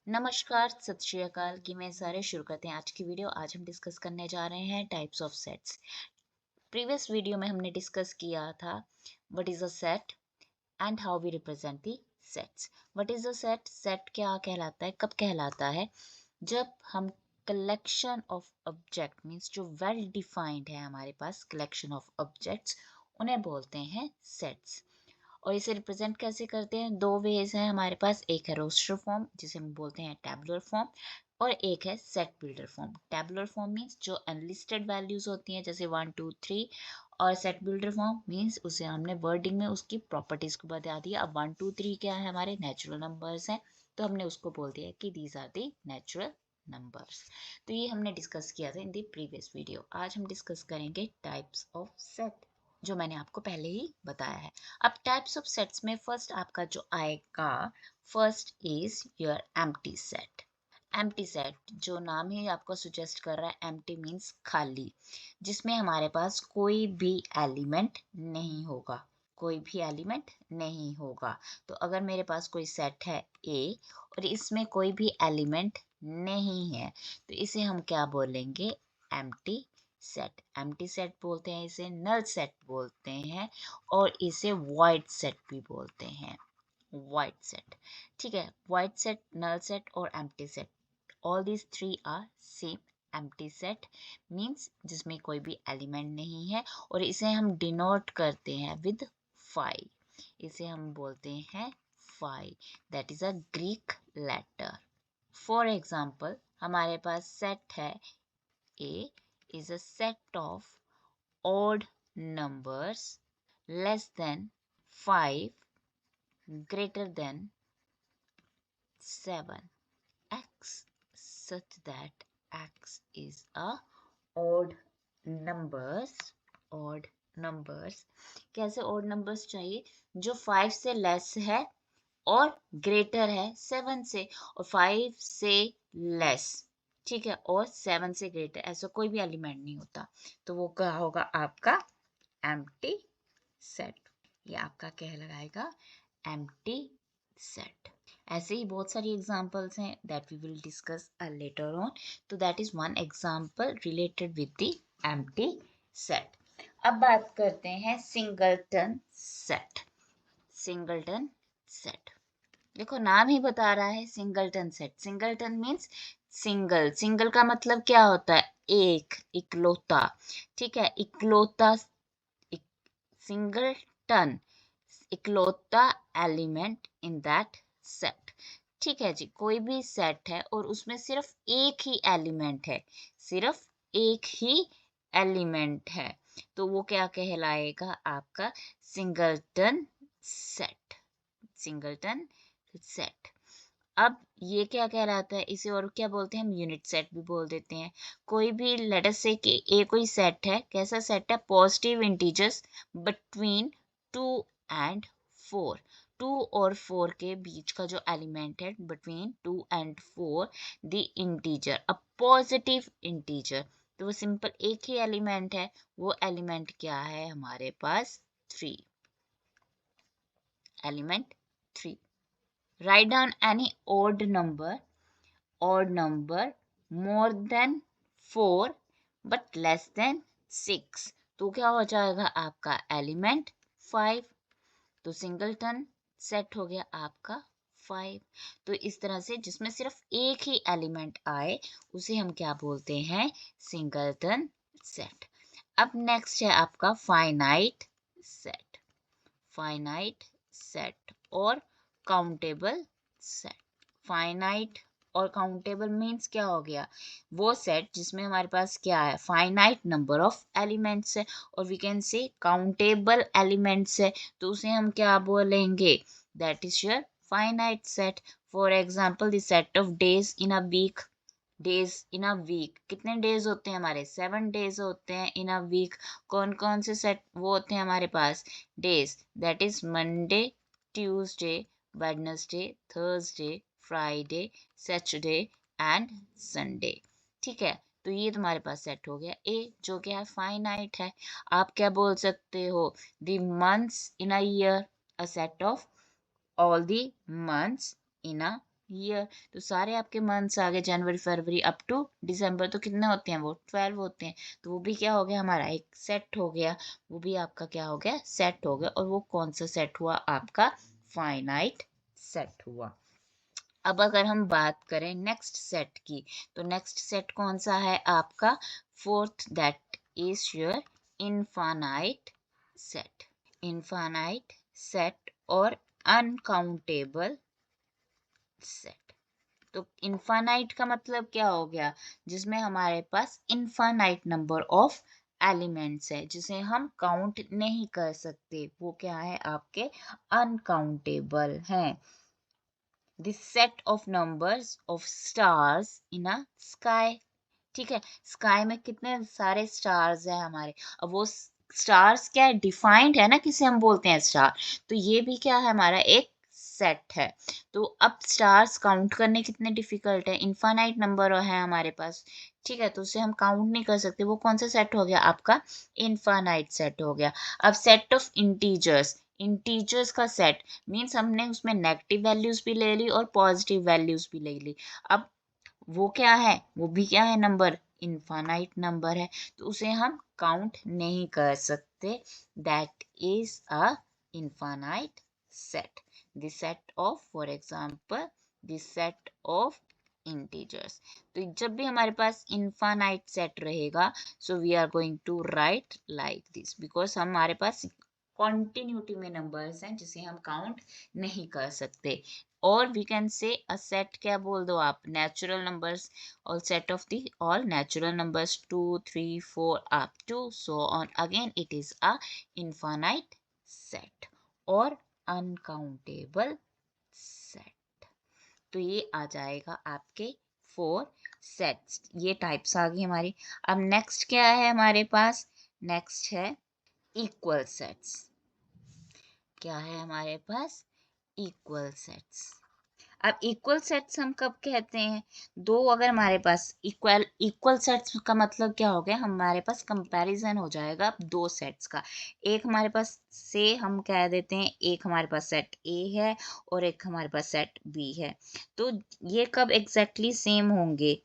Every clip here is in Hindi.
नमस्कार, सत श्री अकाल कि मैं सारे शुरू करते हैं आज की वीडियो। आज हम डिस्कस करने जा रहे हैं types of sets. Previous video में हमने डिस्कस किया था what is a set and how we represent the sets. What is a set? Set क्या कहलाता है, कब कहलाता है? जब हम कलेक्शन ऑफ ऑब्जेक्ट मीन्स जो वेल डिफाइंड है हमारे पास कलेक्शन ऑफ ऑब्जेक्ट्स, उन्हें बोलते हैं सेट्स। और इसे रिप्रेजेंट कैसे करते हैं? दो वेज है हमारे पास। एक है रोस्टर फॉर्म जिसे हम बोलते हैं टैबुलर फॉर्म, और एक है set builder form. Tabular form means जो अनलिस्टेड वैल्यूज होती हैं जैसे 1 2 3, और सेट बिल्डर फॉर्म मीन्स उसे हमने वर्डिंग में उसकी प्रॉपर्टीज को बता दिया। अब 1 2 3 क्या है? हमारे नेचुरल नंबर्स हैं, तो हमने उसको बोल दिया कि these are the natural numbers. तो ये हमने डिस्कस किया था इन दी प्रीवियस वीडियो। आज हम डिस्कस करेंगे टाइप्स ऑफ सेट, जो मैंने आपको पहले ही बताया है। अब टाइप्स ऑफ सेट्स में फर्स्ट आपका जो आएगा, first is your empty set. Empty set जो नाम ही आपको सुजेस्ट कर रहा है, एम्प्टी मीन्स खाली, जिसमें हमारे पास कोई भी एलिमेंट नहीं होगा। कोई भी एलिमेंट नहीं होगा। तो अगर मेरे पास कोई सेट है ए और इसमें कोई भी एलिमेंट नहीं है, तो इसे हम क्या बोलेंगे? Empty set. एम्प्टी सेट बोलते हैं इसे, नल सेट बोलते हैं, और इसे वॉइड सेट भी बोलते हैं। वॉइड सेट, ठीक है। वॉइड सेट, नल सेट और empty set, all these three are same. Empty set means जिसमें कोई भी एलिमेंट नहीं है, और इसे हम डिनोट करते हैं विद फाइव। इसे हम बोलते हैं phi, that is a Greek letter. For example हमारे पास सेट है ए is a set of odd numbers less than 5 greater than 7 x, such that x is a odd numbers। odd numbers कैसे odd numbers चाहिए? जो 5 से लेस है और ग्रेटर है 7 से, और 5 से लेस, ठीक है, और 7 से ग्रेटर, ऐसा कोई भी एलिमेंट नहीं होता। तो वो क्या होगा? आपका एम्प्टी सेट। ये आपका क्या लगाएगा? Empty set. ऐसे ही बहुत सारी एग्जांपल्स हैं that we will discuss later on. तो that is one example related with the empty set. अब बात करते हैं सिंगलटन सेट। सिंगलटन सेट, देखो नाम ही बता रहा है singleton set. Singleton means single. Single का मतलब क्या होता है? एक, इकलौता, ठीक है, इकलौता। सिंगलटन, इकलौता एलिमेंट इन दैट सेट, ठीक है जी। कोई भी सेट है और उसमें सिर्फ एक ही एलिमेंट है, सिर्फ एक ही एलिमेंट है, तो वो क्या कहलाएगा? आपका सिंगलटन सेट। Singleton set. अब ये क्या कहलाता है? इसे और क्या बोलते हैं? हम यूनिट सेट भी बोल देते हैं। कोई भी लेट अस से कि ए कोई सेट है, कैसा सेट है? Positive integers between 2 and 4। 2 और 4 के बीच का जो एलिमेंट है, between 2 and 4 the integer, a positive integer. तो वो सिंपल एक ही एलिमेंट है, वो एलिमेंट क्या है हमारे पास? 3। Element 3। Write down any odd number more than 4 but less than 6। तो क्या हो जाएगा आपका? एलिमेंट 5। तो सिंगलटन सेट हो गया आपका 5। तो इस तरह से जिसमें सिर्फ एक ही एलिमेंट आए उसे हम क्या बोलते हैं? Singleton set. अब नेक्स्ट है आपका फाइनाइट सेट। फाइनाइट सेट और काउंटेबल सेट। फाइनाइट और काउंटेबल मीन्स क्या हो गया? वो सेट जिसमें हमारे पास क्या है? फाइनाइट नंबर ऑफ एलिमेंट्स है, और we can say countable elements है, तो उसे हम क्या बोलेंगे? That is your finite set. For example the set of days in a week. Days in a week कितने डेज होते हैं हमारे? 7 डेज होते हैं इन अ वीक। कौन कौन से सेट वो होते हैं हमारे पास? Days, that is Monday, Tuesday, Wednesday, Thursday, Friday, Saturday and Sunday, ठीक है। तो ये तुम्हारे पास सेट हो गया ए, जो क्या है? फाइनाइट है। आप क्या बोल सकते हो? The months in a year, a set of all the months in a year, तो सारे आपके मंथ्स आ गए, जनवरी फरवरी अप टू दिसंबर, तो कितने होते हैं वो 12 होते हैं। तो वो भी क्या हो गया हमारा एक सेट हो गया, वो भी आपका क्या हो गया सेट हो गया। और वो कौन सा सेट हुआ आपका फाइनाइट सेट हुआ। अब अगर हम बात करें नेक्स्ट सेट की, तो नेक्स्ट सेट कौन सा है आपका fourth, that is your infinite set. Infinite set और अनकाउंटेबल सेट। तो इनफाइनाइट का मतलब क्या हो गया, जिसमें हमारे पास इनफाइनाइट नंबर ऑफ एलिमेंट्स है, जिसे हम काउंट नहीं कर सकते, वो क्या है आपके अनकाउंटेबल हैं। The set of numbers of stars in a sky। ठीक है, स्काई में कितने सारे स्टार्स हैं हमारे। अब वो स्टार्स क्या है, डिफाइंड है ना, किसे हम बोलते हैं स्टार। तो ये भी क्या है हमारा एक सेट है। तो अब स्टार्स काउंट करने कितने डिफिकल्ट है, इनफाइनाइट नंबर है हमारे पास। ठीक है, तो उसे हम काउंट नहीं कर सकते। वो कौन सा सेट हो गया आपका इनफाइनाइट सेट हो गया। अब सेट ऑफ इंटीजर्स, इंटीजर्स का सेट मीन्स हमने उसमें नेगेटिव वैल्यूज भी ले ली और पॉजिटिव वैल्यूज भी ले ली। अब वो क्या है, वो भी क्या है नंबर, इनफाइनाइट नंबर है, तो उसे हम काउंट नहीं कर सकते। That is a infinite set. The set of, for example, the set of integers. तो जब भी हमारे पास इनफाइनाइट सेट रहेगा, so we are going to write like this, because हमारे पास कॉन्टिन्यूटी में नंबर्स हैं जिसे हम काउंट नहीं कर सकते। और वी कैन से अ सेट, क्या बोल दो आप, नेचुरल नंबर्स। और set of the all natural numbers 2 3 4 up to so on, again it is a infinite set और अनकाउंटेबल सेट। तो ये आ जाएगा आपके 4 सेट्स, ये टाइप्स आ गई हमारी। अब नेक्स्ट क्या है हमारे पास, नेक्स्ट है इक्वल सेट्स। क्या है हमारे पास इक्वल सेट्स। अब इक्वल सेट्स हम कब कहते हैं, दो अगर हमारे पास इक्वल इक्वल सेट्स का मतलब क्या हो गया, हमारे पास कंपैरिजन हो जाएगा दो सेट्स का। एक हमारे पास से हम कह देते हैं, एक हमारे पास सेट ए है और एक हमारे पास सेट बी है। तो ये कब एग्जैक्टली सेम होंगे,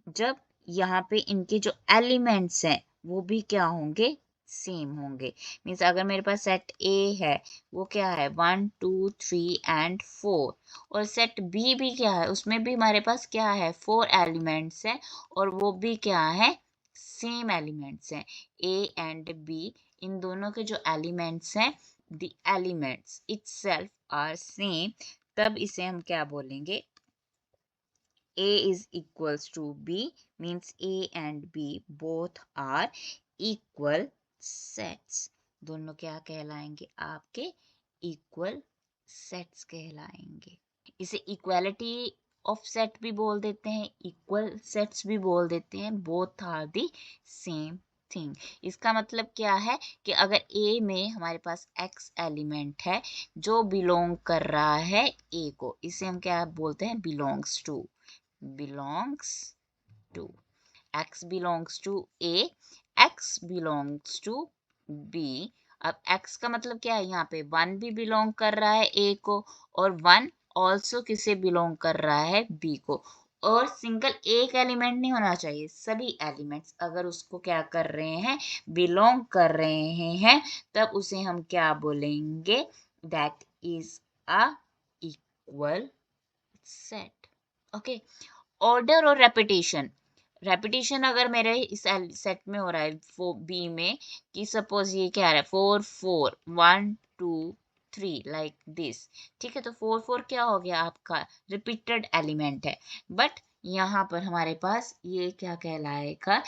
जब यहाँ पे इनके जो एलिमेंट्स हैं वो भी क्या होंगे, सेम होंगे। मीन्स अगर मेरे पास सेट ए है, वो क्या है 1 2 3 एंड 4, और सेट बी भी क्या है, उसमें भी हमारे पास क्या है 4 एलिमेंट्स हैं, और वो भी क्या है सेम एलिमेंट्स हैं, ए एंड बी। इन दोनों के जो एलिमेंट्स हैं, the elements itself are same, तब इसे हम क्या बोलेंगे, A is equals to B, means A and B both are equal sets। दोनों क्या कहलाएंगे आपके इक्वल सेट्स कहलाएंगे। इसे इक्वालिटी ऑफ सेट भी बोल देते हैं, इक्वल सेट्स भी बोल देते हैं, both are the same thing. इसका मतलब क्या है कि अगर A में हमारे पास X एलिमेंट है जो बिलोंग कर रहा है A को, इसे हम क्या बोलते हैं, belongs to, belongs to, x belongs to a, x belongs to b। अब x का मतलब क्या है, यहाँ पे 1 भी बिलोंग कर रहा है a को, और 1 ऑल्सो किसे बिलोंग कर रहा है b को। और सिंगल एक एलिमेंट नहीं होना चाहिए, सभी एलिमेंट्स अगर उसको क्या कर रहे हैं, बिलोंग कर रहे हैं, तब उसे हम क्या बोलेंगे, that is a equal set. Okay, order और रेपिटेशन। रेपिटेशन अगर मेरे इस सेट में हो रहा है वो बी में, कि सपोज ये क्या आ रहा है 4 4 1 2 3 लाइक दिस। ठीक है, तो 4 4 क्या हो गया आपका रिपीटेड एलिमेंट है। बट यहाँ पर हमारे पास ये क्या कहलाएगा,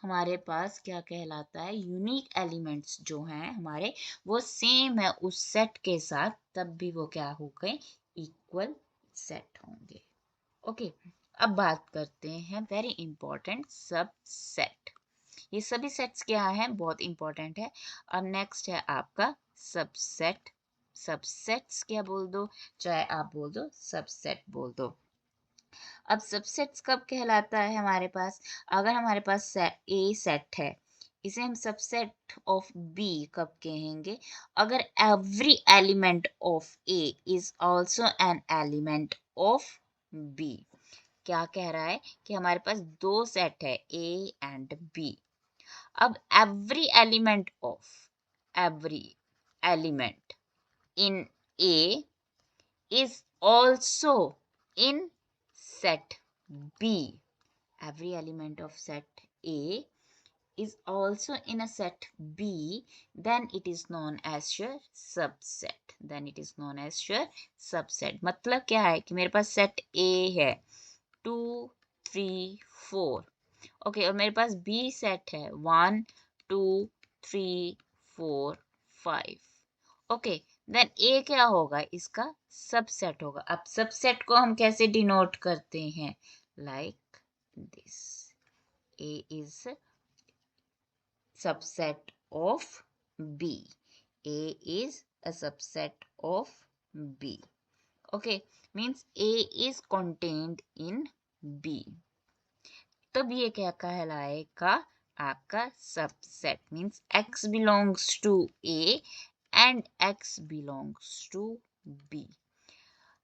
हमारे पास क्या कहलाता है, यूनिक एलिमेंट्स जो हैं हमारे, वो सेम है उस सेट के साथ, तब भी वो क्या हो गए, इक्वल सेट होंगे। ओके, अब बात करते हैं वेरी इंपॉर्टेंट सबसेट। ये सभी सेट्स क्या हैं, बहुत इंपॉर्टेंट है। अब नेक्स्ट है आपका सबसेट। सबसेट्स क्या बोल दो, चाहे आप बोल दो सबसेट बोल दो। अब सबसेट्स कब कहलाता है हमारे पास, अगर हमारे पास ए सेट है, इसे हम सबसेट ऑफ बी कब कहेंगे, अगर every element of A is also an element of B. क्या कह रहा है कि हमारे पास दो सेट है ए एंड बी। अब every element in A is also in set B. Every element of set A is also in a set B, then it is known as your subset. मतलब क्या है कि मेरे पास सेट A है 2 3 4, ओके, और मेरे पास B सेट है 1 2 3 4 5, ओके, देन ए क्या होगा, इसका सबसेट होगा। अब सबसेट को हम कैसे डिनोट करते हैं, like this, A is subset of B, A is a subset of B, okay, means A is contained in B, तब ये क्या कहलाएगा, आपका subset, means x belongs to A and x belongs to B।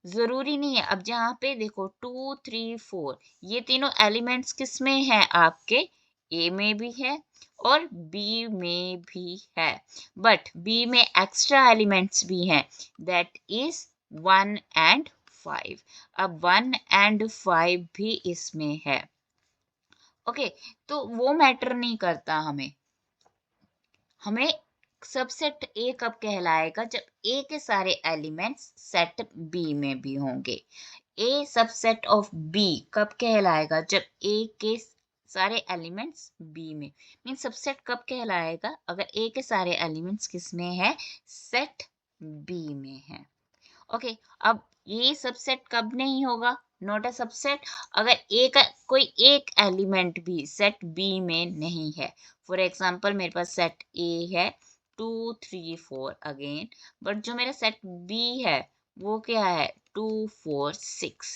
जरूरी नहीं है, अब जहाँ पे देखो 2 3 4 ये तीनों एलिमेंट्स किस में है, आपके A में भी है और B में भी है, बट B में एक्स्ट्रा एलिमेंट्स भी हैं, दैट इज 1 and 5। अब 1 and 5 भी इसमें है, ओके, तो वो मैटर नहीं करता हमें सबसेट ए कब कहलाएगा, जब ए के सारे एलिमेंट्स सेट बी में भी होंगे। ए सबसेट ऑफ बी कब कहलाएगा, जब ए के सारे एलिमेंट्स बी में, मीन सबसेट कब कहलाएगा, अगर ए के सारे एलिमेंट्स किस में है, सेट बी में है, ओके। अब ये सबसेट कब नहीं होगा, नॉट अ सबसेट, अगर ए का कोई एक एलिमेंट भी सेट बी में नहीं है। फॉर एग्जांपल मेरे पास सेट ए है 2 3 4 अगेन, बट जो मेरा सेट बी है वो क्या है 2 4 6।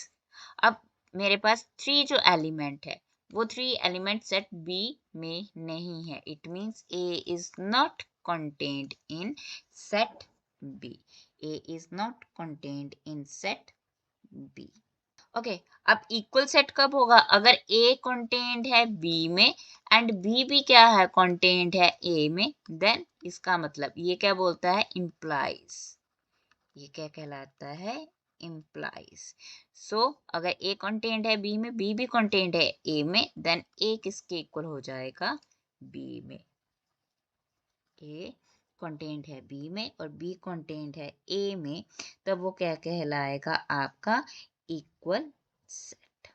अब मेरे पास 3 जो एलिमेंट है वो 3 एलिमेंट सेट बी में नहीं है, it means A is not contained in set B. A is not contained in set B. Okay, अब इक्वल सेट कब होगा, अगर A contained है B में एंड B भी क्या है, contained है A में, देन इसका मतलब ये क्या बोलता है, implies, ये क्या कहलाता है, implies। सो अगर A contained है B में, B भी contained है A में, देन A किसके इक्वल हो जाएगा, B में। A कंटेंट है B में और B कंटेंट है A में, तब वो क्या कहलाएगा, आपका इक्वल सेट।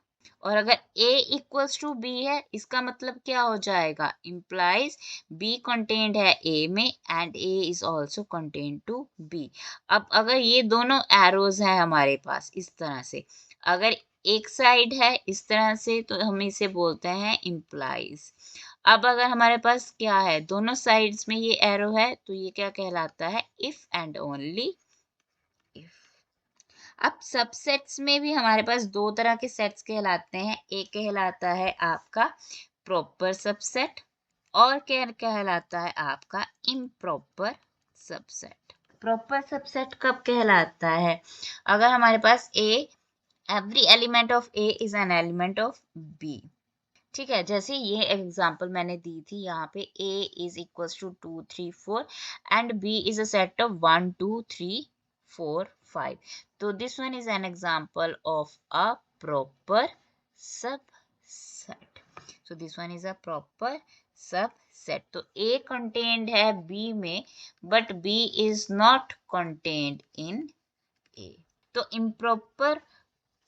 और अगर A इक्वल्स टू B है, इसका मतलब क्या हो जाएगा, इम्प्लाइज B कंटेंट है A में and A is also content to B। अब अगर ये दोनों एरोज हैं हमारे पास इस तरह से, अगर एक साइड है इस तरह से तो हम इसे बोलते हैं इम्प्लाइज। अब अगर हमारे पास क्या है, दोनों साइड्स में ये एरो है, तो ये क्या कहलाता है, इफ एंड ओनली इफ। अब सबसेट्स में भी हमारे पास दो तरह के सेट्स कहलाते हैं, एक कहलाता है आपका प्रॉपर सबसेट और क्या कहलाता है आपका इम्प्रॉपर सबसेट। प्रॉपर सबसेट कब कहलाता है, अगर हमारे पास every element of A is an element of B, ठीक है, जैसे ये एग्जांपल मैंने दी थी, यहाँ पे A is equals to 2 3 4 and B is a set of 1 2 3 4 5। तो this one is an example of a proper subset. So this one is a proper subset. तो A कंटेन्ड है B में but B is not contained in A। तो इम्प्रॉपर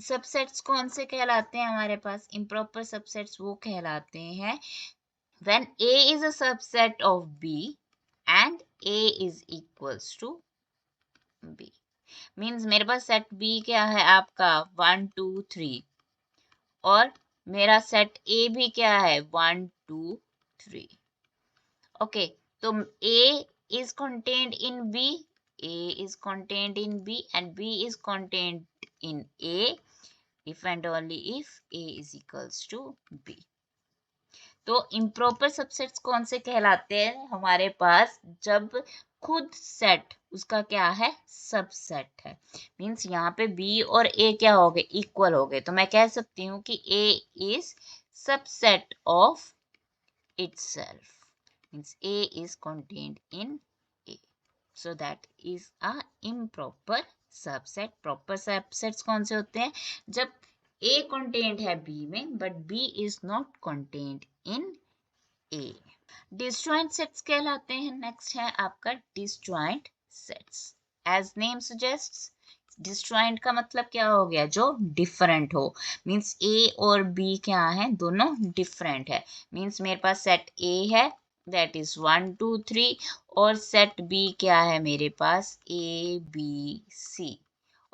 सबसेट्स कौन से कहलाते हैं, हमारे पास इम्प्रॉपर सबसेट्स वो कहलाते हैं when A is a subset of B and A is equals to B। Means मेरे पास सेट B क्या है आपका 1 2 3 और मेरा सेट A भी क्या है 1 2 3, ओके। तो A is contained in B, A is contained in B and B is contained in A if and only if A is equals to B। तो इम्प्रॉपर सबसेट्स कौन से कहलाते हैं, हमारे पास जब खुद सेट उसका क्या है, सबसेट है। मीन्स यहाँ पे बी और ए क्या हो गए, इक्वल हो गए। तो मैं कह सकती हूँ कि A is subset of itself, means A is contained in A, so that is a improper subset. Proper subsets कौन से होते हैं, जब A contained है B में but B is not contained in A. Disjoint sets कहलाते हैं। नेक्स्ट है आपका disjoint sets. As name suggests, disjoint का मतलब क्या हो गया, जो डिफरेंट हो। मीन्स ए और बी क्या है, दोनों डिफरेंट है। मीन्स मेरे पास सेट ए है दैट इज 1 2 3 और सेट बी क्या है मेरे पास, A B C.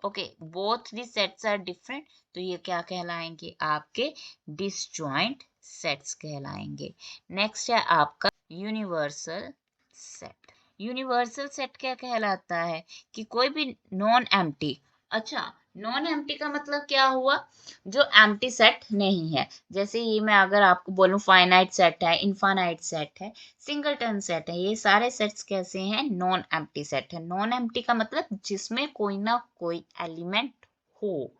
Okay, both the sets are different, तो ये क्या कहलाएंगे, आपके डिस्जॉइंट सेट्स कहलाएंगे। नेक्स्ट है आपका यूनिवर्सल सेट। यूनिवर्सल सेट क्या कहलाता है कि कोई भी नॉन एम्प्टी, अच्छा नॉन एम्प्टी का मतलब क्या हुआ, जो एम्प्टी सेट नहीं है। जैसे ये मैं अगर आपको बोलूं फाइनाइट सेट है, इनफाइनाइट सेट है, सिंगलटन सेट है, ये सारे सेट्स कैसे हैं, नॉन एम्प्टी सेट है। नॉन एम्प्टी का मतलब जिसमें कोई ना कोई एलिमेंट हो,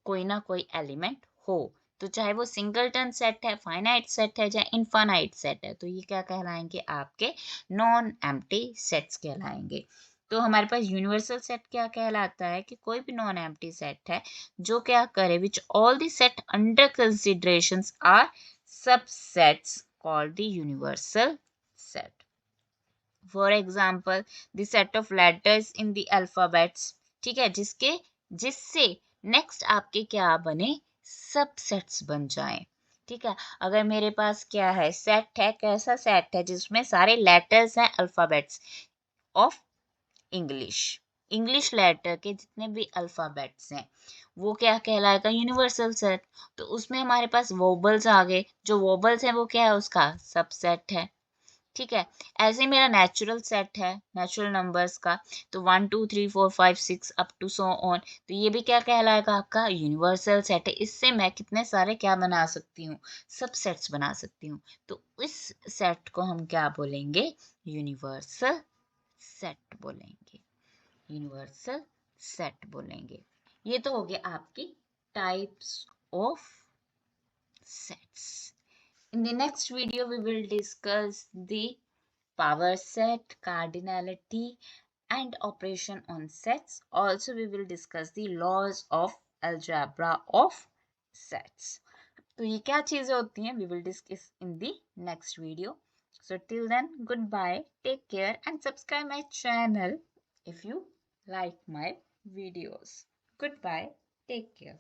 कोई ना कोई एलिमेंट हो। तो चाहे वो सिंगलटन सेट है, फाइनाइट सेट है या इनफाइनाइट सेट है, तो ये क्या कहलाएंगे, आपके नॉन एम्प्टी सेट्स कहलाएंगे। तो हमारे पास यूनिवर्सल सेट क्या कहलाता है कि कोई भी नॉन एम्प्टी सेट है जो क्या करे, which all the set under considerations are subsets called the universal set. For example the set of letters in the alphabets, ठीक है, जिससे नेक्स्ट आपके क्या बने, सबसेट्स बन जाएं। ठीक है, अगर मेरे पास क्या है, सेट है, कैसा सेट है, जिसमें सारे लेटर्स हैं alphabets of English, English letter के जितने भी अल्फाबेट्स हैं वो क्या कहलाएगा, यूनिवर्सल सेट। तो उसमें हमारे पास वोबल्स आ गए, जो वोबल्स हैं वो क्या है, उसका सबसेट है। ठीक है, ऐसे ही मेरा नेचुरल सेट है, नेचुरल नंबर्स का, तो 1 2 3 4 5 6 अप टू सो ऑन, तो ये भी क्या कहलाएगा, आपका यूनिवर्सल सेट है। इससे मैं कितने सारे क्या बना सकती हूँ, सब सेट्स बना सकती हूँ। तो इस सेट को हम क्या बोलेंगे, यूनिवर्सल सेट बोलेंगे, यूनिवर्सल सेट बोलेंगे। ये तो हो गया आपकी types of sets. In the next video, we will discuss the power set, cardinality, and operation on sets. Also, we will discuss the laws of algebra of sets. तो ये क्या चीजें होती हैं, we will discuss in the next video. So till then, goodbye, take care, and subscribe my channel if you like my videos. Goodbye, take care.